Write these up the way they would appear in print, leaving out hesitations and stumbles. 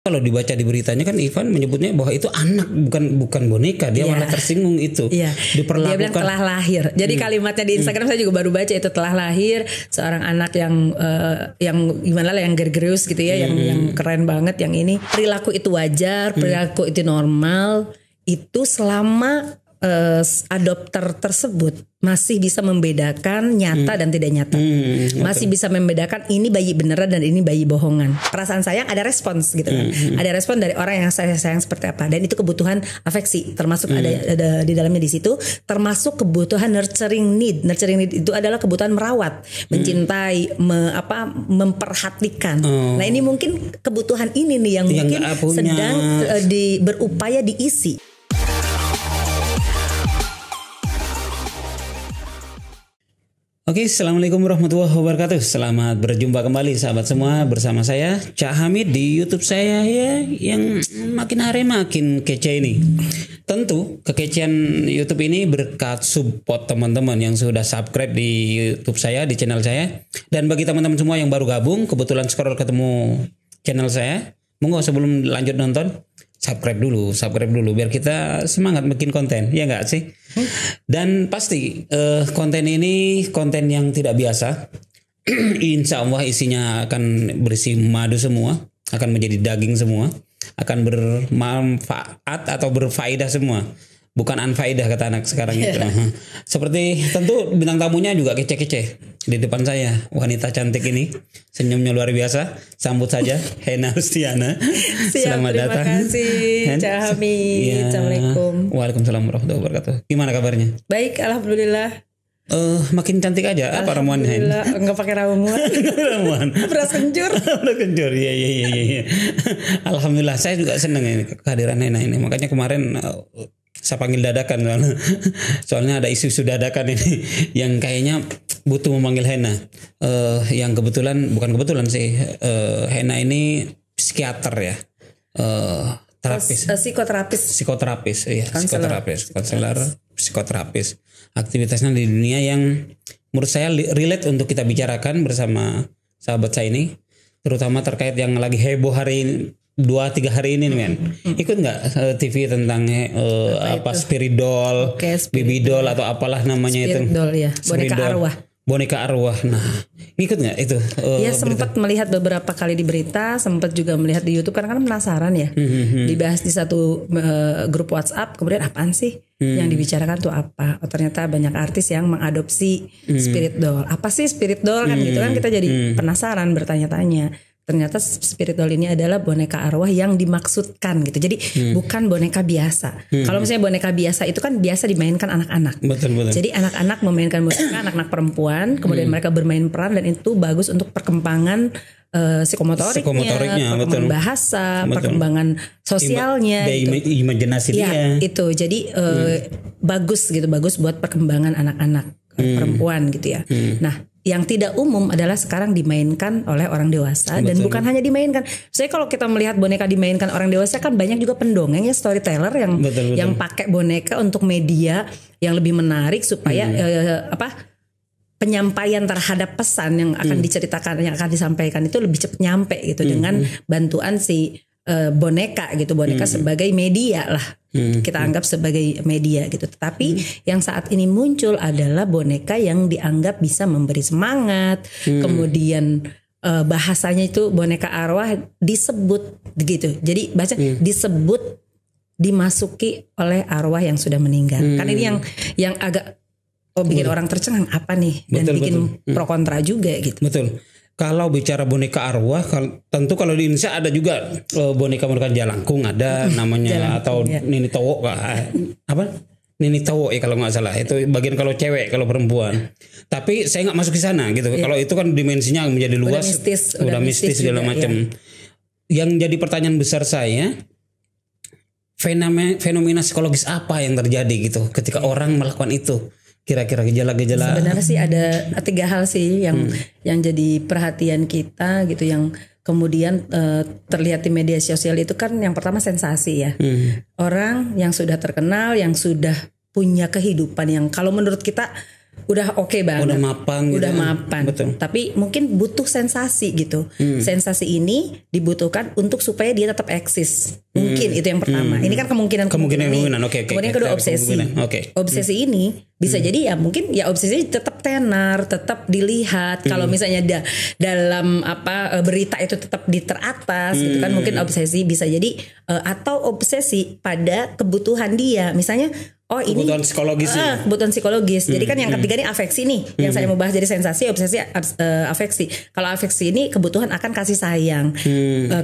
Kalau dibaca di beritanya kan Ivan menyebutnya bahwa itu anak, bukan boneka. Dia malah tersinggung itu. Diperlakukan. Dia bilang telah lahir. Jadi kalimatnya di Instagram saya juga baru baca itu, telah lahir seorang anak yang gimana lah, yang gergerius gitu ya, yang keren banget, yang ini perilaku itu wajar, perilaku itu normal, itu selama adopter tersebut masih bisa membedakan nyata dan tidak nyata, masih bisa membedakan ini bayi beneran dan ini bayi bohongan. Perasaan sayang ada respons gitu kan, ada respon dari orang yang saya sayang seperti apa, dan itu kebutuhan afeksi termasuk ada di dalamnya di situ, termasuk kebutuhan nurturing need. Nurturing need itu adalah kebutuhan merawat, mencintai, memperhatikan. Nah ini mungkin kebutuhan ini nih yang mungkin sedang berupaya diisi. Oke, assalamualaikum warahmatullahi wabarakatuh. Selamat berjumpa kembali sahabat semua, bersama saya Cak Hamid di YouTube saya ya, yang makin hari makin kece ini. Tentu kekecian YouTube ini berkat support teman-teman yang sudah subscribe di YouTube saya, di channel saya. Dan bagi teman-teman semua yang baru gabung, kebetulan scroll ketemu channel saya, monggo sebelum lanjut nonton subscribe dulu biar kita semangat bikin konten, ya enggak sih? Dan pasti konten ini konten yang tidak biasa. Insya Allah isinya akan berisi madu semua, akan menjadi daging semua, akan bermanfaat atau berfaedah semua. Bukan anfaedah kata anak sekarang itu. Seperti tentu bintang tamunya juga kece-kece di depan saya, wanita cantik ini, senyumnya luar biasa. Sambut saja Hena Rustiana. Selamat datang. Terima kasih Cak Hamid. Assalamualaikum. Waalaikumsalam warahmatullahi wabarakatuh. Gimana kabarnya? Baik, alhamdulillah. Makin cantik aja apa ramuan Hena? Enggak pakai ramuan. Beras kencur. Beras kencur. Iya. Alhamdulillah, saya juga senang ini kehadiran Hena ini. Makanya kemarin saya panggil dadakan soalnya ada isu-isu dadakan ini yang kayaknya butuh memanggil Hena. Yang bukan kebetulan sih, Hena ini psikiater ya, psikoterapis, konselor, psikoterapis. Aktivitasnya di dunia yang menurut saya relate untuk kita bicarakan bersama sahabat saya ini, terutama terkait yang lagi heboh hari ini. 2-3 hari ini men, ikut nggak TV tentang spirit doll, baby doll atau apalah namanya spirit itu doll, ya. Boneka arwah. Nah, ngikut nggak itu? Ya sempat melihat beberapa kali di berita, sempat juga melihat di YouTube karena kan penasaran ya. Dibahas di satu grup WhatsApp, kemudian apaan sih yang dibicarakan tuh apa? Oh, ternyata banyak artis yang mengadopsi spirit doll. Apa sih spirit doll kan gitu kan, kita jadi penasaran, bertanya-tanya. Ternyata spirit doll ini adalah boneka arwah yang dimaksudkan gitu. Jadi bukan boneka biasa. Kalau misalnya boneka biasa itu kan biasa dimainkan anak-anak. Betul. Jadi anak-anak memainkan boneka, anak-anak perempuan, kemudian mereka bermain peran, dan itu bagus untuk perkembangan psikomotoriknya, perkembangan bahasa, perkembangan sosialnya, imajinasi dia. Itu. Jadi bagus buat perkembangan anak-anak perempuan gitu ya. Nah, yang tidak umum adalah sekarang dimainkan oleh orang dewasa. Dan bukan hanya dimainkan. Saya kalau kita melihat boneka dimainkan orang dewasa kan banyak juga pendongeng ya, storyteller yang pakai boneka untuk media yang lebih menarik supaya penyampaian terhadap pesan yang akan diceritakan, yang akan disampaikan itu lebih cepat nyampe gitu dengan bantuan si boneka gitu, sebagai media lah, kita anggap sebagai media gitu. Tetapi yang saat ini muncul adalah boneka yang dianggap bisa memberi semangat, kemudian bahasanya itu boneka arwah disebut gitu. Jadi baca disebut dimasuki oleh arwah yang sudah meninggal. Kan ini yang agak bikin orang tercengang, apa nih, dan bikin pro kontra juga gitu. Betul. Kalau bicara boneka arwah, tentu kalau di Indonesia ada juga boneka jalangkung ada namanya, atau Nini Towo Nini Towo ya kalau nggak salah. Itu bagian kalau cewek, kalau perempuan. Tapi saya nggak masuk ke sana gitu. Kalau itu kan dimensinya menjadi luas, udah mistis segala macam. Yang jadi pertanyaan besar saya, fenomena psikologis apa yang terjadi gitu ketika orang melakukan itu? Kira-kira gejala-gejala. Sebenarnya sih ada 3 hal sih yang jadi perhatian kita gitu, yang kemudian terlihat di media sosial itu kan. Yang pertama sensasi ya. Orang yang sudah terkenal, yang sudah punya kehidupan yang kalau menurut kita udah oke banget, udah mapan, udah gitu. mapan. Betul. Tapi mungkin butuh sensasi gitu. Sensasi ini dibutuhkan untuk supaya dia tetap eksis. Mungkin itu yang pertama. Ini kan kemungkinan. Oke. Kemudian kedua obsesi. Obsesi ini bisa jadi ya mungkin ya obsesi tetap tenar, tetap dilihat. Kalau misalnya dalam berita itu tetap di teratas gitu kan, mungkin obsesi bisa jadi atau obsesi pada kebutuhan dia. Misalnya kebutuhan psikologis. Kebutuhan psikologis. Jadi kan yang ketiga ini afeksi nih. Yang saya mau bahas dari sensasi, obsesi, afeksi. Kalau afeksi ini kebutuhan akan kasih sayang,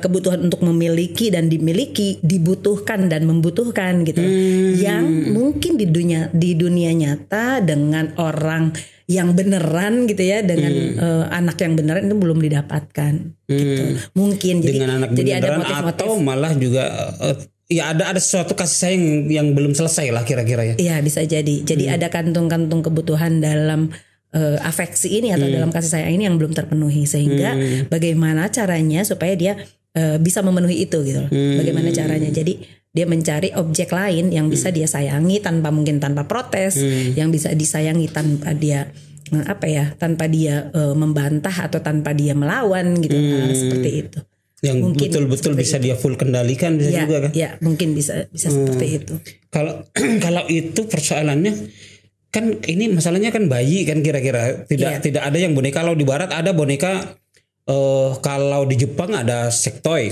kebutuhan untuk memiliki dan dimiliki, dibutuhkan dan membutuhkan gitu. Yang mungkin di dunia nyata dengan orang yang beneran gitu ya, dengan anak yang beneran itu belum didapatkan. Gitu. Mungkin dengan anak jadi ada beneran motif-motif. atau malah juga ya ada sesuatu kasih sayang yang belum selesai lah kira-kira ya. Iya bisa jadi. Jadi ada kantung-kantung kebutuhan dalam afeksi ini atau dalam kasih sayang ini yang belum terpenuhi, sehingga bagaimana caranya supaya dia bisa memenuhi itu gitu loh. Bagaimana caranya? Jadi dia mencari objek lain yang bisa dia sayangi tanpa protes, yang bisa disayangi tanpa dia tanpa dia membantah atau tanpa dia melawan gitu. Seperti itu. Yang mungkin betul-betul bisa dia full kendalikan bisa juga kan? Ya mungkin bisa seperti itu. Kalau itu persoalannya kan ini masalahnya kan bayi kan kira-kira tidak ada yang boneka. Kalau di barat ada boneka, kalau di Jepang ada sex toy,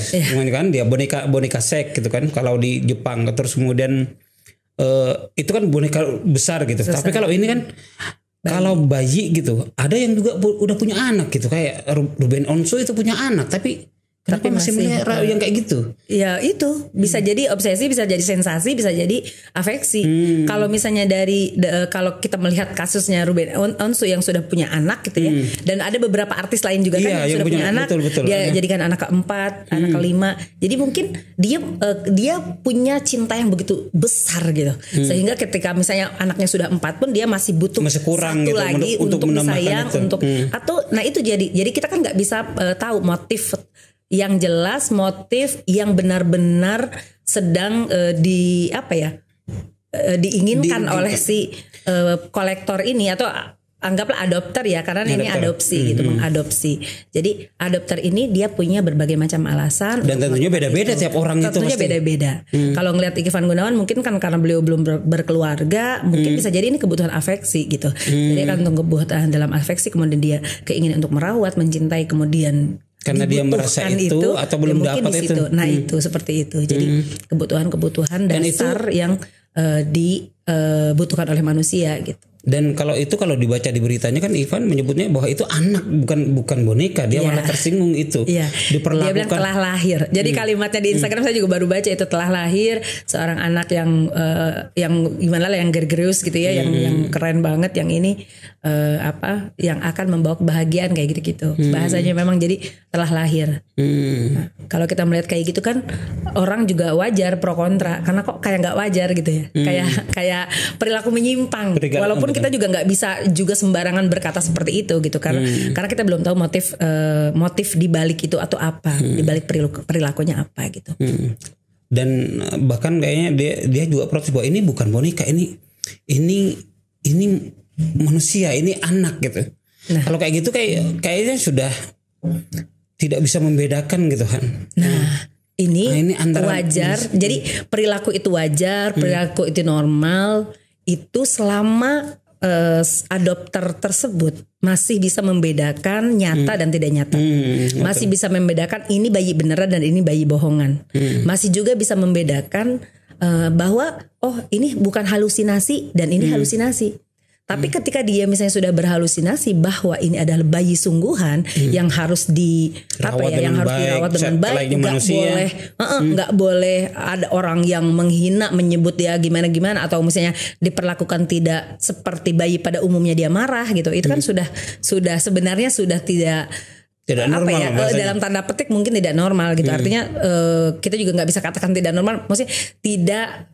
kan dia boneka seks gitu kan. Kalau di Jepang terus kemudian itu kan boneka besar gitu. Tapi kalau ini kan kalau bayi gitu ada yang juga udah punya anak gitu, kayak Ruben Onsu itu punya anak tapi masih melihara yang kayak gitu? Ya itu bisa jadi obsesi, bisa jadi sensasi, bisa jadi afeksi. Kalau misalnya kalau kita melihat kasusnya Ruben Onsu yang sudah punya anak gitu ya, dan ada beberapa artis lain juga kan yang sudah punya anak, dia jadikan anak keempat, anak kelima. Jadi mungkin dia punya cinta yang begitu besar gitu, sehingga ketika misalnya anaknya sudah 4 pun dia masih butuh kurang satu gitu, lagi untuk disayang, itu. Jadi kita kan nggak bisa tahu motif yang jelas, motif yang benar-benar sedang diinginkan oleh si kolektor ini, atau anggaplah adopter ya, karena ini adopsi gitu, mengadopsi. Jadi adopter ini dia punya berbagai macam alasan. Dan tentunya beda-beda tiap orang itu. Tentunya beda-beda. Kalau ngelihat Ivan Gunawan mungkin kan karena beliau belum berkeluarga, mungkin bisa jadi ini kebutuhan afeksi gitu. Jadi kan untuk kebutuhan dalam afeksi, kemudian dia keinginan untuk merawat, mencintai, kemudian karena dia merasa itu atau belum dapat itu. Nah itu seperti itu. Jadi kebutuhan-kebutuhan dasar yang dibutuhkan oleh manusia gitu. Dan kalau dibaca di beritanya kan Ivan menyebutnya bahwa itu anak, bukan boneka. Dia malah tersinggung itu. Diperlakukan. Dia bilang telah lahir. Jadi kalimatnya di Instagram saya juga baru baca itu, telah lahir seorang anak yang gimana lah, yang gergerius gitu ya, yang keren banget, yang ini yang akan membawa kebahagiaan kayak gitu-gitu. Bahasanya memang jadi telah lahir. Nah, kalau kita melihat kayak gitu kan orang juga wajar pro kontra, karena kok kayak nggak wajar gitu ya. Kayak perilaku menyimpang. Walaupun kita juga nggak bisa juga sembarangan berkata seperti itu gitu, karena kita belum tahu motif di balik itu atau apa, di balik perilakunya apa gitu. Dan bahkan kayaknya dia juga protes bahwa ini bukan boneka, ini manusia, ini anak gitu. Nah, kalau kayak gitu kayaknya sudah tidak bisa membedakan gitu kan. Nah, ini wajar. Jadi perilaku itu wajar, perilaku itu normal. Itu selama adopter tersebut masih bisa membedakan nyata dan tidak nyata. Masih bisa membedakan ini bayi beneran dan ini bayi bohongan. Masih juga bisa membedakan bahwa ini bukan halusinasi dan ini halusinasi. Tapi ketika dia misalnya sudah berhalusinasi bahwa ini adalah bayi sungguhan yang harus dirawat dengan baik, nggak boleh ada orang yang menghina, menyebut dia gimana atau misalnya diperlakukan tidak seperti bayi pada umumnya, dia marah gitu. Itu kan sudah sebenarnya sudah tidak normal, dalam tanda petik mungkin tidak normal gitu. Artinya kita juga nggak bisa katakan tidak normal, maksudnya tidak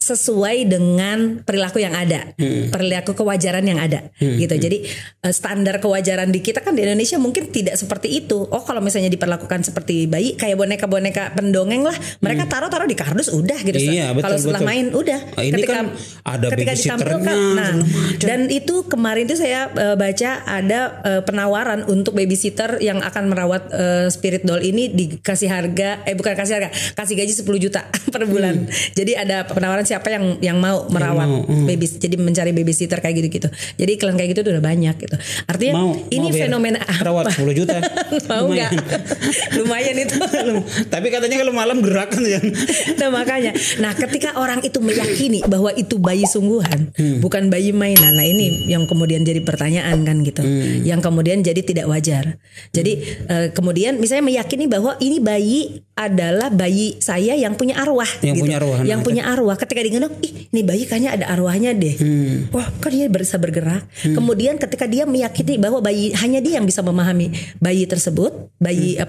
sesuai dengan perilaku yang ada, perilaku kewajaran yang ada, gitu. Jadi standar kewajaran di kita kan di Indonesia mungkin tidak seperti itu. Oh, kalau misalnya diperlakukan seperti bayi, kayak boneka-boneka pendongeng lah, mereka taruh di kardus udah gitu. Iya, kalau setelah main udah. Ini ketika kan ada babysitternya, dan itu kemarin tuh saya baca ada penawaran untuk babysitter yang akan merawat spirit doll ini dikasih harga, kasih gaji 10 juta per bulan. Jadi ada penawaran siapa yang mau merawat baby, jadi mencari babysitter kayak gitu-gitu. Jadi iklan kayak gitu udah banyak gitu. Artinya ini fenomena merawat 10 juta. Mau nggak? Lumayan itu. Tapi katanya kalau malam gerakan ya. Nah makanya, ketika orang itu meyakini bahwa itu bayi sungguhan, bukan bayi mainan. Nah ini yang kemudian jadi pertanyaan kan gitu. Yang kemudian jadi tidak wajar. Jadi kemudian misalnya meyakini bahwa ini bayi adalah bayi saya yang punya arwah, yang punya arwah. Ketika digendong, ini bayi kayaknya ada arwahnya deh. Wah, kan dia bisa bergerak. Kemudian ketika dia meyakini bahwa bayi hanya dia yang bisa memahami bayi tersebut,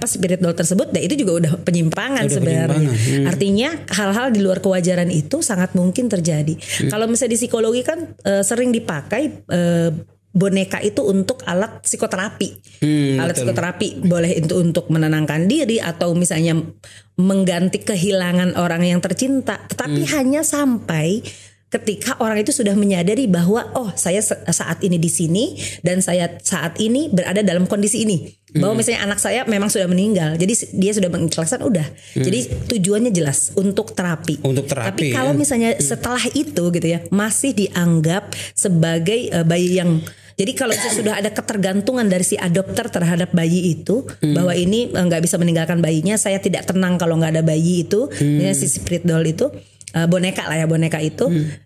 spirit doll tersebut, itu juga udah penyimpangan sebenarnya. Artinya hal-hal di luar kewajaran itu sangat mungkin terjadi. Kalau misalnya di psikologi kan sering dipakai boneka itu untuk alat psikoterapi. Alat psikoterapi boleh itu untuk menenangkan diri atau misalnya mengganti kehilangan orang yang tercinta. Tetapi hanya sampai ketika orang itu sudah menyadari bahwa saya saat ini di sini dan saya saat ini berada dalam kondisi ini. Bahwa misalnya anak saya memang sudah meninggal, jadi dia sudah mengikhlaskan udah. Jadi tujuannya jelas untuk terapi. Tapi kalau misalnya setelah itu gitu ya masih dianggap sebagai bayi yang, jadi kalau sudah ada ketergantungan dari si adopter terhadap bayi itu, bahwa ini nggak bisa meninggalkan bayinya, saya tidak tenang kalau nggak ada bayi itu, si spirit doll itu, boneka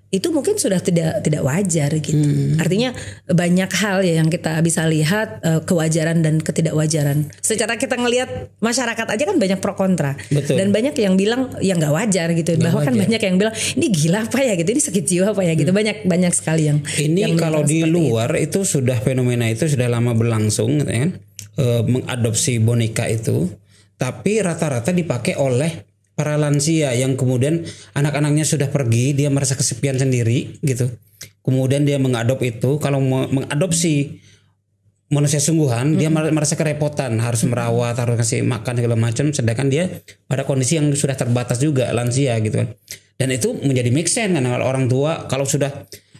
itu mungkin sudah tidak wajar gitu. Artinya banyak hal ya yang kita bisa lihat kewajaran dan ketidakwajaran. Secara kita ngelihat masyarakat aja kan banyak pro kontra. Betul. Dan banyak yang bilang ya nggak wajar gitu. Bahkan banyak yang bilang ini gila apa ya gitu, ini sakit jiwa apa ya gitu. Banyak sekali yang ini yang kalau di luar itu sudah fenomena itu sudah lama berlangsung gitu kan. Mengadopsi boneka itu, tapi rata-rata dipakai oleh para lansia yang kemudian anak-anaknya sudah pergi, dia merasa kesepian sendiri gitu. Kemudian dia mengadop itu, kalau mengadopsi manusia sungguhan, dia merasa kerepotan, harus merawat, harus kasih makan segala macam, sedangkan dia pada kondisi yang sudah terbatas juga lansia gitu kan. Dan itu menjadi make sense kan, orang tua kalau sudah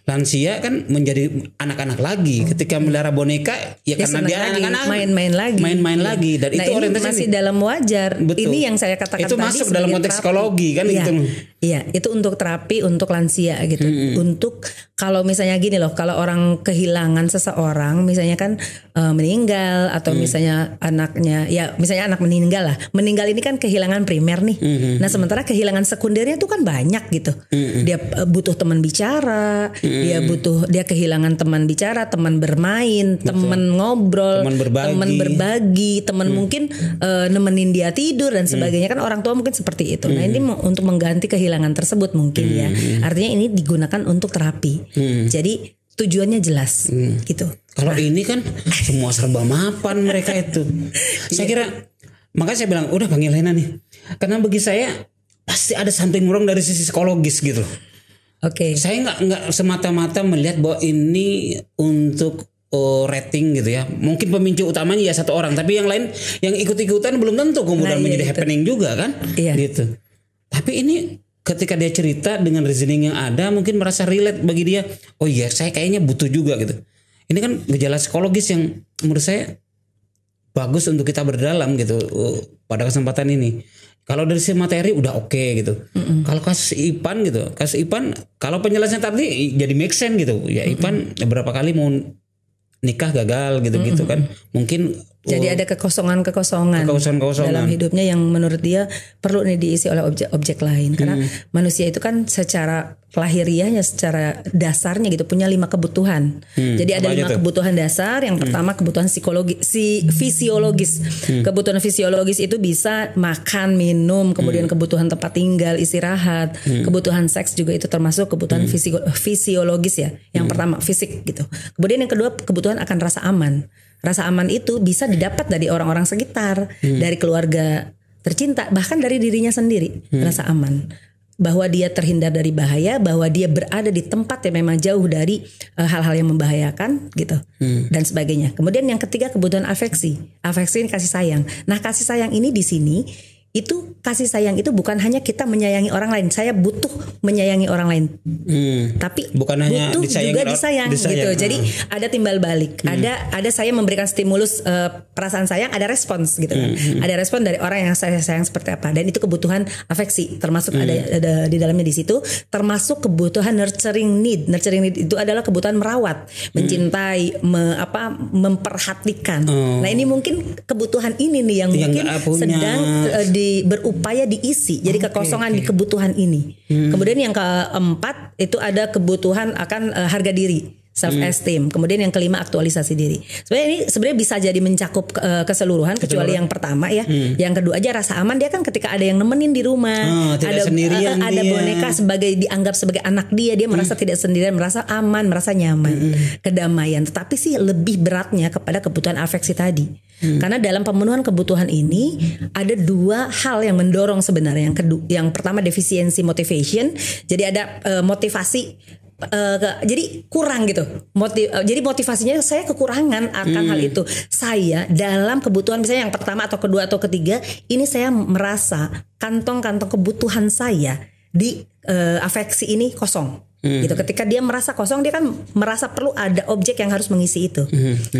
lansia kan menjadi anak-anak lagi. Ketika melihara boneka ya karena dia anak-anak main-main lagi. Dan itu orientasi masih dalam wajar. Betul. Ini yang saya katakan itu tadi masuk dalam konteks psikologi kan gitu. Iya, itu untuk terapi untuk lansia gitu. Untuk kalau misalnya gini loh, kalau orang kehilangan seseorang, misalnya kan meninggal atau misalnya anaknya, ya misalnya anak meninggal lah. Meninggal ini kan kehilangan primer nih. Nah, sementara kehilangan sekundernya itu kan banyak gitu. Dia butuh teman bicara, dia kehilangan teman bicara, teman bermain, teman ngobrol, teman berbagi, teman mungkin nemenin dia tidur dan sebagainya. Kan orang tua mungkin seperti itu. Nah, ini untuk mengganti kehilangan tersebut mungkin ya. Artinya ini digunakan untuk terapi. Jadi tujuannya jelas gitu. Kalau ini kan semua serba mapan mereka itu. Saya kira, makanya saya bilang udah panggil Lena nih. Karena bagi saya pasti ada something wrong dari sisi psikologis gitu. Oke. Saya nggak semata-mata melihat bahwa ini untuk rating gitu ya. Mungkin pemicu utamanya ya satu orang, tapi yang lain yang ikut-ikutan belum tentu kemudian menjadi happening juga kan. Gitu. Tapi ini ketika dia cerita dengan reasoning yang ada, mungkin merasa relate bagi dia. Oh iya, saya kayaknya butuh juga gitu. Ini kan gejala psikologis yang menurut saya bagus untuk kita berdalam gitu pada kesempatan ini. Kalau dari sisi materi udah oke gitu. Kalau kasus Ipan gitu, kalau penjelasan tadi jadi make sense gitu. Ya Ipan beberapa kali mau nikah gagal gitu-gitu kan. Mungkin jadi ada kekosongan dalam hidupnya yang menurut dia perlu nih diisi oleh objek lain. Karena manusia itu kan secara lahiriahnya, secara dasarnya gitu punya 5 kebutuhan. Jadi ada 5 kebutuhan dasar. Yang pertama kebutuhan fisiologis. Kebutuhan fisiologis itu bisa makan, minum, kemudian kebutuhan tempat tinggal, istirahat. Kebutuhan seks juga itu termasuk kebutuhan fisiologis ya. Yang pertama fisik gitu. Kemudian yang kedua kebutuhan akan rasa aman. Rasa aman itu bisa didapat dari orang-orang sekitar, dari keluarga tercinta, bahkan dari dirinya sendiri. Rasa aman. bahwa dia terhindar dari bahaya, bahwa dia berada di tempat yang memang jauh dari hal-hal yang membahayakan gitu dan sebagainya. Kemudian yang ketiga kebutuhan afeksi. Afeksi ini kasih sayang. Nah, kasih sayang ini di sini itu kasih sayang itu bukan hanya kita menyayangi orang lain. Saya butuh menyayangi orang lain. Tapi bukan hanya butuh juga disayang gitu. Jadi ada timbal balik. Ada saya memberikan stimulus perasaan sayang, ada respons gitu kan. Ada respon dari orang yang saya sayang seperti apa. Dan itu kebutuhan afeksi termasuk ada di dalamnya di situ, termasuk kebutuhan nurturing need. Nurturing need itu adalah kebutuhan merawat, mencintai, memperhatikan. Nah, ini mungkin kebutuhan ini nih yang mungkin sedang berupaya diisi. Jadi kekosongan di kebutuhan ini. Kemudian yang keempat itu ada kebutuhan akan harga diri, self esteem. Kemudian yang kelima aktualisasi diri. Sebenarnya ini bisa jadi mencakup keseluruhan kecuali yang pertama ya. Yang kedua aja rasa aman, dia kan ketika ada yang nemenin di rumah, ada boneka dianggap sebagai anak dia merasa tidak sendirian, merasa aman, merasa nyaman, kedamaian. Tetapi sih lebih beratnya kepada kebutuhan afeksi tadi. Karena dalam pemenuhan kebutuhan ini ada dua hal yang mendorong sebenarnya. Yang pertama defisiensi motivation. Jadi ada motivasi jadi kurang gitu. Jadi motivasinya saya kekurangan akan hal itu. Saya dalam kebutuhan misalnya yang pertama atau kedua atau ketiga, ini saya merasa kantong-kantong kebutuhan saya di afeksi ini kosong. Gitu. Ketika dia merasa kosong, dia kan merasa perlu ada objek yang harus mengisi itu.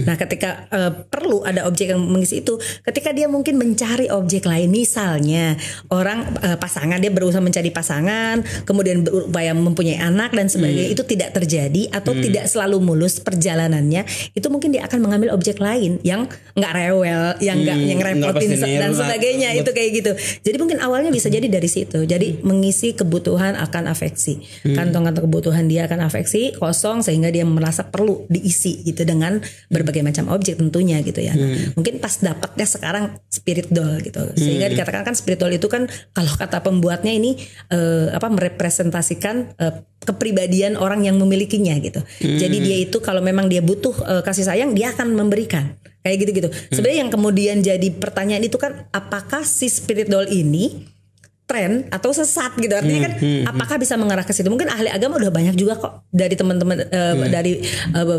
Nah, ketika perlu ada objek yang mengisi itu, ketika dia mungkin mencari objek lain, misalnya orang pasangan, dia berusaha mencari pasangan, kemudian berupaya mempunyai anak dan sebagainya, itu tidak terjadi atau tidak selalu mulus perjalanannya, itu mungkin dia akan mengambil objek lain yang nggak rewel, yang repotin dan sebagainya. Itu kayak gitu. Jadi mungkin awalnya bisa jadi dari situ. Jadi mengisi kebutuhan akan afeksi, kantong-kantong kebutuhan dia akan afeksi kosong sehingga dia merasa perlu diisi gitu dengan berbagai macam objek tentunya gitu ya. Mungkin pas dapatnya sekarang spirit doll gitu. Sehingga dikatakan kan spirit doll itu kan kalau kata pembuatnya ini merepresentasikan kepribadian orang yang memilikinya gitu. Jadi dia itu kalau memang dia butuh kasih sayang, dia akan memberikan. Kayak gitu-gitu. Sebenarnya yang kemudian jadi pertanyaan itu kan, apakah si spirit doll ini tren atau sesat gitu, artinya kan apakah bisa mengarah ke situ? Mungkin ahli agama udah banyak juga kok dari teman-teman dari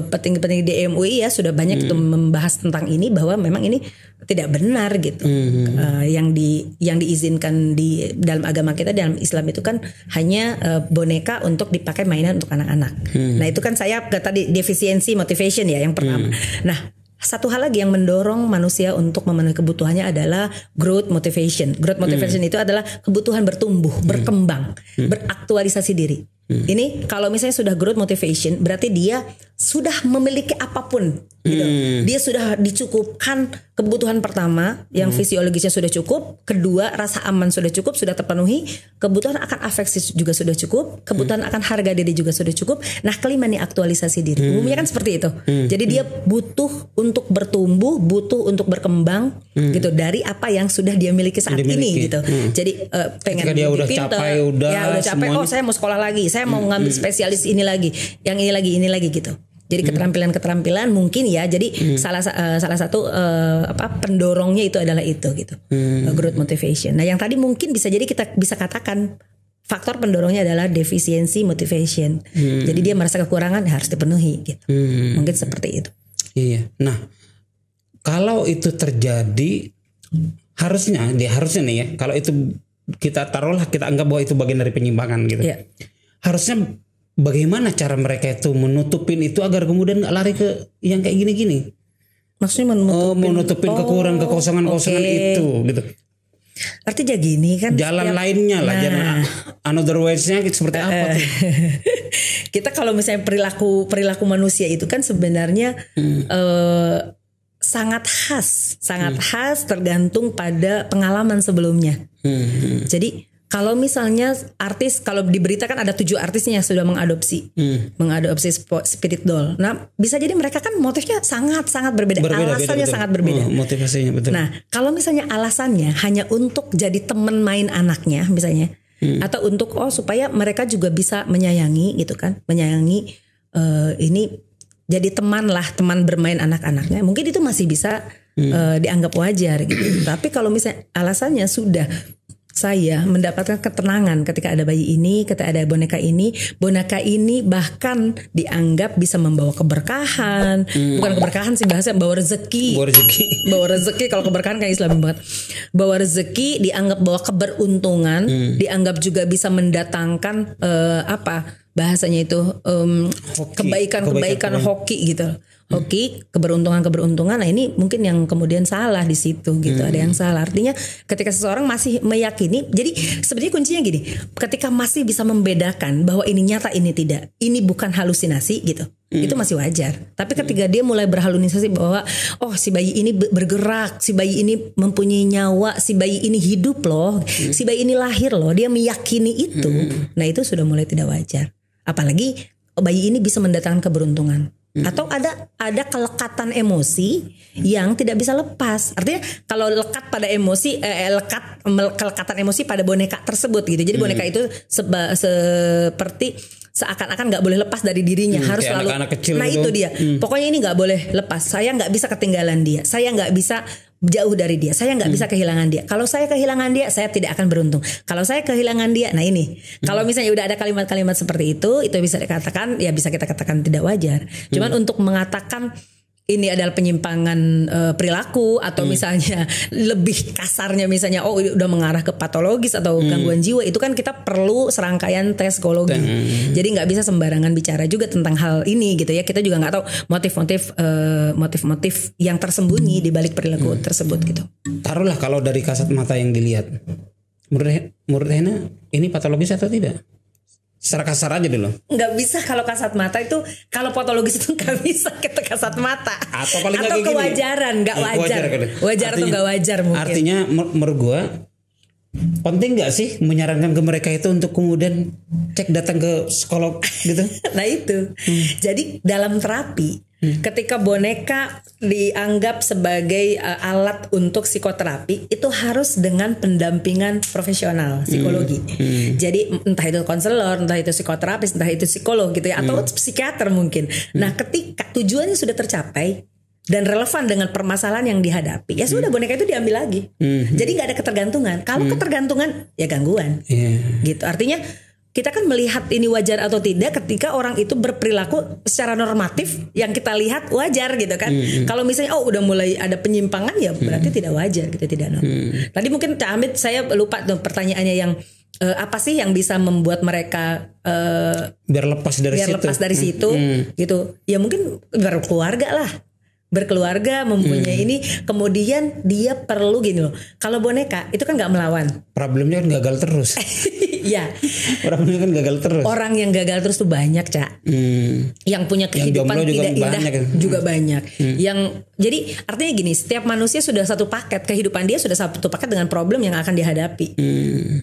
petinggi-petinggi di MUI ya sudah banyak itu membahas tentang ini, bahwa memang ini tidak benar gitu. Yang diizinkan di dalam agama kita, dalam Islam itu kan hanya boneka untuk dipakai mainan untuk anak-anak. Nah, itu kan saya tadi defisiensi motivation ya yang pertama. Nah, satu hal lagi yang mendorong manusia untuk memenuhi kebutuhannya adalah growth motivation. Growth motivation itu adalah kebutuhan bertumbuh, berkembang, beraktualisasi diri. Ini kalau misalnya sudah growth motivation, berarti dia sudah memiliki apapun gitu. Dia sudah dicukupkan kebutuhan pertama yang fisiologisnya sudah cukup, kedua rasa aman sudah cukup, sudah terpenuhi, kebutuhan akan afeksi juga sudah cukup, kebutuhan akan harga diri juga sudah cukup. Nah, kelima nih aktualisasi diri. Umumnya kan seperti itu. Jadi dia butuh untuk bertumbuh, butuh untuk berkembang gitu dari apa yang sudah dia miliki saat ini gitu. Jadi pengen dia udah capek, udah capek, oh saya mau sekolah lagi, saya mau ngambil spesialis ini lagi, yang ini lagi gitu. Jadi keterampilan mungkin ya. Jadi salah satu pendorongnya itu adalah itu gitu. Growth motivation. Nah, yang tadi mungkin bisa jadi kita bisa katakan faktor pendorongnya adalah defisiensi motivation. Jadi dia merasa kekurangan, harus dipenuhi gitu. Mungkin seperti itu. Iya. Nah, kalau itu terjadi harusnya nih ya, kalau itu kita taruhlah, kita anggap bahwa itu bagian dari penyimpangan gitu. Iya. Harusnya bagaimana cara mereka itu menutupin itu agar kemudian nggak lari ke yang kayak gini-gini? Maksudnya menutupin kekurangan kekosongan itu gitu. Artinya gini kan, jalan lainnya lah, jalan another ways-nya seperti apa tuh? Kita kalau misalnya perilaku manusia itu kan sebenarnya sangat khas tergantung pada pengalaman sebelumnya. Jadi kalau misalnya artis, kalau di berita kan ada 7 artisnya yang sudah mengadopsi spirit doll. Nah, bisa jadi mereka kan motifnya sangat berbeda. Alasannya sangat berbeda. Motivasinya betul. Nah, kalau misalnya alasannya hanya untuk jadi teman main anaknya misalnya, atau untuk supaya mereka juga bisa menyayangi gitu kan, menyayangi ini jadi teman bermain anak-anaknya, mungkin itu masih bisa dianggap wajar gitu. Tapi kalau misalnya alasannya sudah saya mendapatkan ketenangan ketika ada bayi ini, ketika ada boneka ini. Boneka ini bahkan dianggap bisa membawa keberkahan. Bukan keberkahan sih bahasa, bawa rezeki. Bawa rezeki kalau keberkahan kayak Islam banget. Bawa rezeki, dianggap bawa keberuntungan, dianggap juga bisa mendatangkan bahasanya itu kebaikan hoki gitu. Hoki, keberuntungan. Nah ini mungkin yang kemudian salah di situ gitu. Ada yang salah. Artinya ketika seseorang masih meyakini, jadi sebenarnya kuncinya gini, ketika masih bisa membedakan bahwa ini nyata, ini tidak, ini bukan halusinasi gitu, itu masih wajar. Tapi ketika dia mulai berhalusinasi bahwa si bayi ini bergerak, si bayi ini mempunyai nyawa, si bayi ini hidup loh, si bayi ini lahir loh, dia meyakini itu, nah itu sudah mulai tidak wajar. Apalagi bayi ini bisa mendatangkan keberuntungan. Atau ada kelekatan emosi yang tidak bisa lepas. Artinya kalau lekat pada emosi, kelekatan emosi pada boneka tersebut gitu. Jadi boneka itu seperti seakan-akan nggak boleh lepas dari dirinya, harus selalu. Nah itu dia. Pokoknya ini nggak boleh lepas. Saya nggak bisa ketinggalan dia. Saya nggak bisa jauh dari dia. Saya nggak bisa kehilangan dia. Kalau saya kehilangan dia, saya tidak akan beruntung. Kalau saya kehilangan dia, nah ini. Kalau misalnya udah ada kalimat-kalimat seperti itu bisa dikatakan, ya bisa kita katakan tidak wajar. Cuman untuk mengatakan ini adalah penyimpangan perilaku atau misalnya lebih kasarnya misalnya udah mengarah ke patologis atau gangguan jiwa, itu kan kita perlu serangkaian tes psikologi. Jadi nggak bisa sembarangan bicara juga tentang hal ini gitu ya. Kita juga nggak tahu motif-motif yang tersembunyi di balik perilaku tersebut gitu. Taruhlah kalau dari kasat mata yang dilihat, menurut Hena ini patologis atau tidak? Secara kasar aja dulu. Nggak bisa kalau kasat mata itu, kalau patologis itu nggak bisa kita kasat mata. Atau kewajaran, nggak wajar. Wajar atau nggak wajar mungkin. Artinya menurut gua penting nggak sih menyarankan ke mereka itu untuk kemudian datang ke psikolog gitu? Nah itu. Jadi dalam terapi, ketika boneka dianggap sebagai alat untuk psikoterapi, itu harus dengan pendampingan profesional psikologi. Jadi entah itu konselor, entah itu psikoterapis, entah itu psikolog gitu ya, atau psikiater mungkin. Nah ketika tujuannya sudah tercapai dan relevan dengan permasalahan yang dihadapi, ya sudah boneka itu diambil lagi. Jadi nggak ada ketergantungan. Kalau ketergantungan ya gangguan. Gitu. Artinya kita kan melihat ini wajar atau tidak ketika orang itu berperilaku secara normatif yang kita lihat wajar gitu kan. Kalau misalnya udah mulai ada penyimpangan, ya berarti tidak wajar gitu, tidak normal. Tadi mungkin Cak Hamid saya lupa tuh pertanyaannya yang apa sih yang bisa membuat mereka biar lepas dari situ gitu. Ya mungkin berkeluarga mempunyai ini, kemudian dia perlu gini loh. Kalau boneka itu kan nggak melawan. Problemnya kan gagal terus. Iya. Problemnya kan gagal terus. Orang yang gagal terus tuh banyak, Cak. Yang punya kehidupan tidak indah juga banyak. Yang jadi artinya gini, setiap manusia sudah satu paket, kehidupan dia sudah satu paket dengan problem yang akan dihadapi.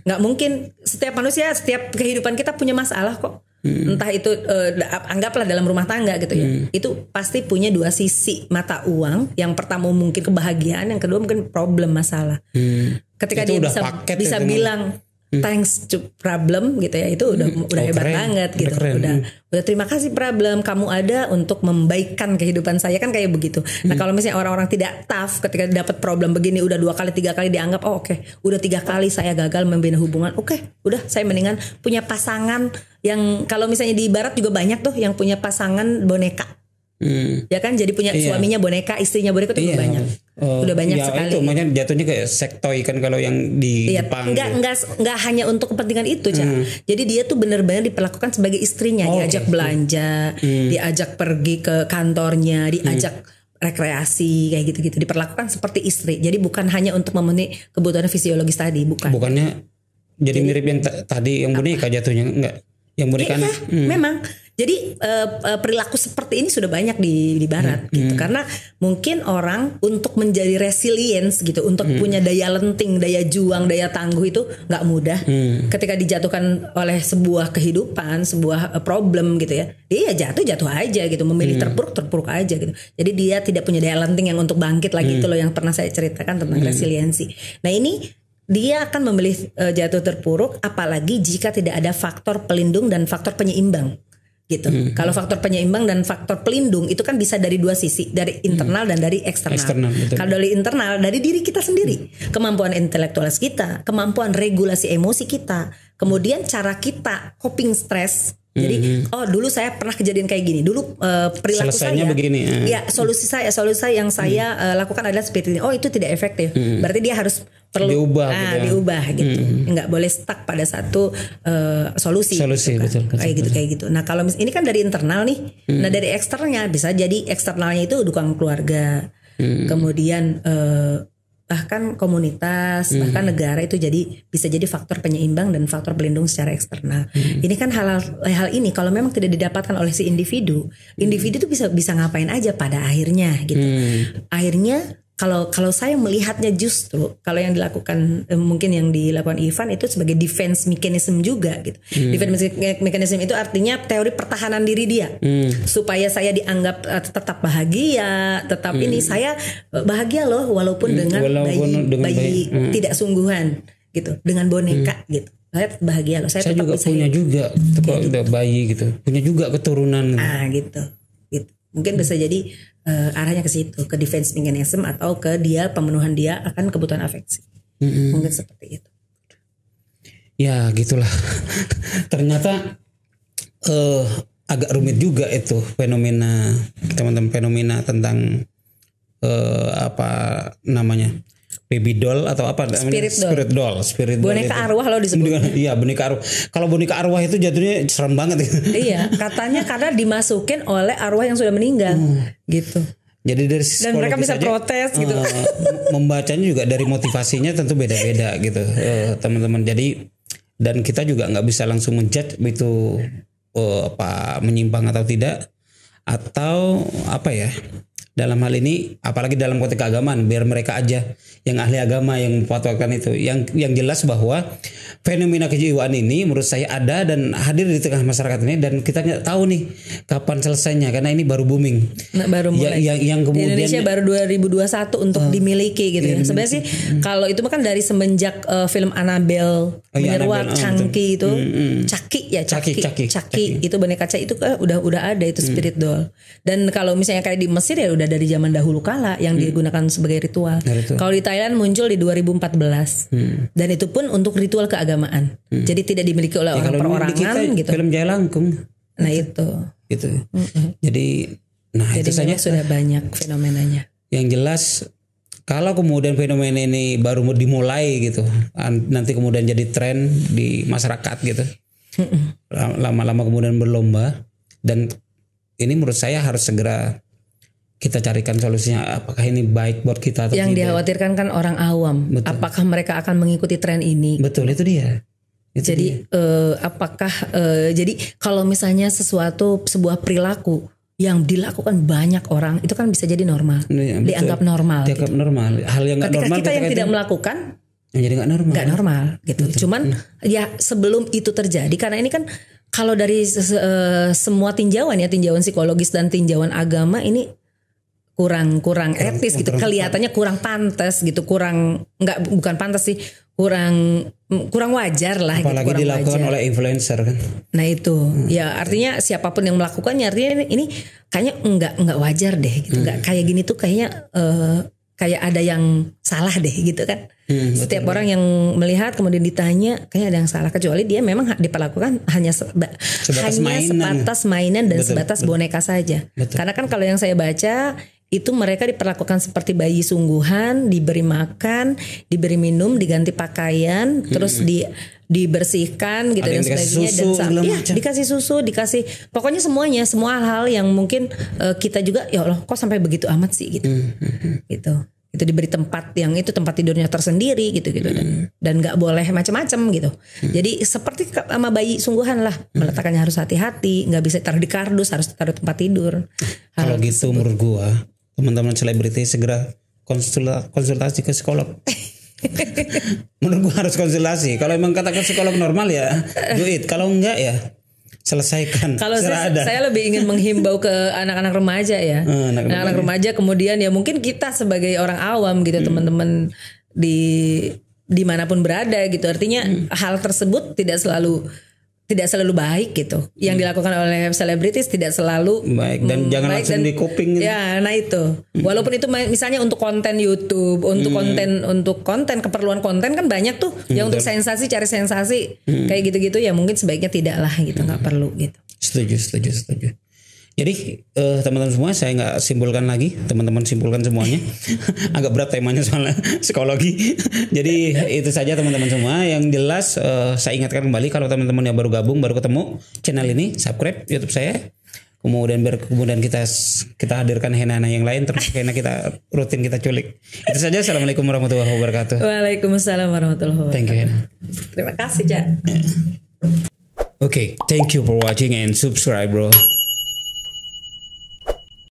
Nggak mungkin setiap manusia, setiap kehidupan kita punya masalah kok. Entah itu anggaplah dalam rumah tangga gitu ya. Itu pasti punya dua sisi mata uang. Yang pertama mungkin kebahagiaan, yang kedua mungkin problem, masalah. Ketika itu dia bisa bilang thanks to problem gitu ya, itu udah hebat banget gitu. Udah terima kasih problem, kamu ada untuk membaikkan kehidupan saya, kan kayak begitu. Nah kalau misalnya orang-orang tidak tough, ketika dapat problem begini udah 2 kali 3 kali dianggap oke, udah 3 kali saya gagal membina hubungan, udah saya mendingan punya pasangan yang kalau misalnya di barat juga banyak tuh yang punya pasangan boneka. Ya kan, jadi punya suaminya boneka, istrinya boneka itu banyak. Udah banyak sekali. Itu makanya jatuhnya kayak sektoi kan kalau yang di Jepang. Enggak hanya untuk kepentingan itu, Cak. Jadi dia tuh benar-benar diperlakukan sebagai istrinya, diajak belanja, diajak pergi ke kantornya, diajak rekreasi kayak gitu-gitu, diperlakukan seperti istri. Jadi bukan hanya untuk memenuhi kebutuhan fisiologis tadi, bukan. Bukannya jadi mirip yang tadi yang boneka jatuhnya, enggak. Yang boneka memang. Jadi perilaku seperti ini sudah banyak di barat gitu. Karena mungkin orang untuk menjadi resilience gitu, untuk punya daya lenting, daya juang, daya tangguh itu nggak mudah. Ketika dijatuhkan oleh sebuah kehidupan, sebuah problem gitu ya, dia jatuh aja gitu, memilih terpuruk aja gitu. Jadi dia tidak punya daya lenting yang untuk bangkit lagi, itu loh yang pernah saya ceritakan tentang resiliensi. Nah ini dia akan memilih jatuh terpuruk, apalagi jika tidak ada faktor pelindung dan faktor penyeimbang. gitu. Kalau faktor penyeimbang dan faktor pelindung itu kan bisa dari dua sisi, dari internal dan dari eksternal. Kalau dari internal, dari diri kita sendiri, kemampuan intelektual kita, kemampuan regulasi emosi kita, kemudian cara kita coping stres. Jadi, dulu saya pernah kejadian kayak gini. Dulu perilaku Selesainya saya, begini. ya solusi yang saya lakukan adalah seperti ini. Oh, itu tidak efektif. Berarti dia harus perlu diubah gitu. Nggak boleh stuck pada satu solusi gitu kan. Betul. Kayak gitu. Nah, kalau ini kan dari internal nih. Nah, dari eksternalnya bisa jadi eksternalnya itu dukungan keluarga. Kemudian bahkan komunitas, bahkan negara itu bisa jadi faktor penyeimbang dan faktor pelindung secara eksternal. Ini kan hal ini kalau memang tidak didapatkan oleh si individu itu bisa ngapain aja pada akhirnya gitu. Akhirnya kalau saya melihatnya justru kalau yang dilakukan mungkin yang dilakukan Ivan itu sebagai defense mechanism juga gitu. Defense mechanism itu artinya teori pertahanan diri dia supaya saya dianggap tetap bahagia, tetap ini saya bahagia loh walaupun dengan bayi tidak sungguhan gitu, dengan boneka gitu. Saya bahagia loh. Saya juga punya juga kalau udah bayi gitu, punya juga keturunan. Gitu. Mungkin bisa jadi arahnya ke situ, ke defense mechanism atau ke dia pemenuhan dia akan kebutuhan afeksi. Mungkin seperti itu. Ya gitulah. Ternyata agak rumit juga itu fenomena teman-teman, fenomena tentang apa namanya, baby doll atau apa namanya, spirit doll boneka itu. Arwah loh disebutnya. Iya, boneka arwah. Kalau boneka arwah itu jatuhnya serem banget. Iya, katanya karena dimasukin oleh arwah yang sudah meninggal gitu. Jadi dari dan mereka bisa protes gitu. Membacanya juga dari motivasinya tentu beda-beda gitu, teman-teman. Jadi dan kita juga nggak bisa langsung menjudge itu apa menyimpang atau tidak, atau apa ya. Dalam hal ini, apalagi dalam konteks keagamaan, biar mereka aja yang ahli agama yang memfatwakan itu. Yang jelas bahwa fenomena kejiwaan ini menurut saya ada dan hadir di tengah masyarakat ini, dan kita nggak tahu nih kapan selesainya karena ini baru booming. Baru mulai. Yang kemudian di Indonesia baru 2021 untuk dimiliki gitu ya. Sebenarnya sih kalau itu kan dari semenjak film Annabelle menyeruak Chucky itu, Chucky itu boneka Chucky itu udah ada itu spirit doll. Dan kalau misalnya kayak di Mesir ya udah dari zaman dahulu kala yang digunakan sebagai ritual. Kalau di Thailand muncul di 2014 dan itu pun untuk ritual keagamaan. Jadi tidak dimiliki oleh orang perorangan gitu. Film Jaya Langkung. Nah itu. Jadi itu saja sudah banyak fenomenanya. Yang jelas kalau kemudian fenomena ini baru dimulai gitu, nanti kemudian jadi tren di masyarakat gitu. Lama-lama kemudian berlomba, dan ini menurut saya harus segera kita carikan solusinya, apakah ini baik buat kita atau yang tidak. Dikhawatirkan kan orang awam. Betul. Apakah mereka akan mengikuti tren ini? Betul, itu dia. Jadi apakah jadi kalau misalnya sebuah perilaku yang dilakukan banyak orang itu kan bisa jadi normal, dianggap normal. Dianggap normal. Hal yang nggak normal. Kita yang tidak melakukan, jadi nggak normal. Nggak normal gitu. Betul. Cuman ya sebelum itu terjadi, karena ini kan kalau dari semua tinjauan ya, tinjauan psikologis dan tinjauan agama ini kurang etis gitu, kelihatannya kurang pantas gitu, bukan pantas sih, kurang wajar lah. Apalagi gitu, dilakukan oleh influencer kan. Nah itu ya artinya siapapun yang melakukannya, artinya ini kayaknya nggak wajar deh gitu, nggak kayak gini tuh kayaknya kayak ada yang salah deh gitu kan. Setiap orang yang melihat kemudian ditanya kayaknya ada yang salah, kecuali dia memang diperlakukan hanya sebatas mainan dan sebatas boneka saja. Karena kan kalau yang saya baca itu mereka diperlakukan seperti bayi sungguhan, diberi makan, diberi minum, diganti pakaian, terus dibersihkan gitu dan sebagainya, dan dikasih susu, pokoknya semuanya, semua hal yang mungkin kita juga ya Allah kok sampai begitu amat sih gitu. Gitu. Itu diberi tempat yang itu tempat tidurnya tersendiri gitu dan nggak boleh macam-macam gitu. Jadi seperti sama bayi sungguhan lah, meletakkannya harus hati-hati, nggak bisa taruh di kardus, harus taruh tempat tidur. Kalau gitu menurut gua teman-teman selebriti segera konsultasi ke psikolog. Menurut gua harus konsultasi. Kalau emang katakan psikolog normal ya do it, kalau enggak ya selesaikan. Kalau saya lebih ingin menghimbau ke anak-anak remaja ya. Anak-anak remaja, kemudian ya mungkin kita sebagai orang awam gitu, teman-teman dimanapun berada gitu. Artinya hal tersebut tidak selalu tidak selalu baik gitu. Yang dilakukan oleh selebritis tidak selalu baik dan jangan baik langsung dan, di kuping gitu. Ya, nah itu. Walaupun itu misalnya untuk konten YouTube, untuk konten keperluan konten kan banyak tuh. Yang untuk sensasi, cari sensasi kayak gitu-gitu ya mungkin sebaiknya tidak lah gitu, nggak perlu gitu. Setuju. Jadi teman-teman semua saya nggak simpulkan lagi, teman-teman simpulkan semuanya. Agak berat temanya soalnya psikologi. Jadi itu saja teman-teman semua. Yang jelas saya ingatkan kembali kalau teman-teman yang baru gabung, baru ketemu channel ini, subscribe YouTube saya. Kemudian kita hadirkan Hena yang lain, terus Hena kita rutin kita culik. Itu saja. Assalamualaikum warahmatullahi wabarakatuh. Waalaikumsalam warahmatullahi wabarakatuh. Thank you, Hena. Terima kasih, Cak. Okay, thank you for watching and subscribe, bro.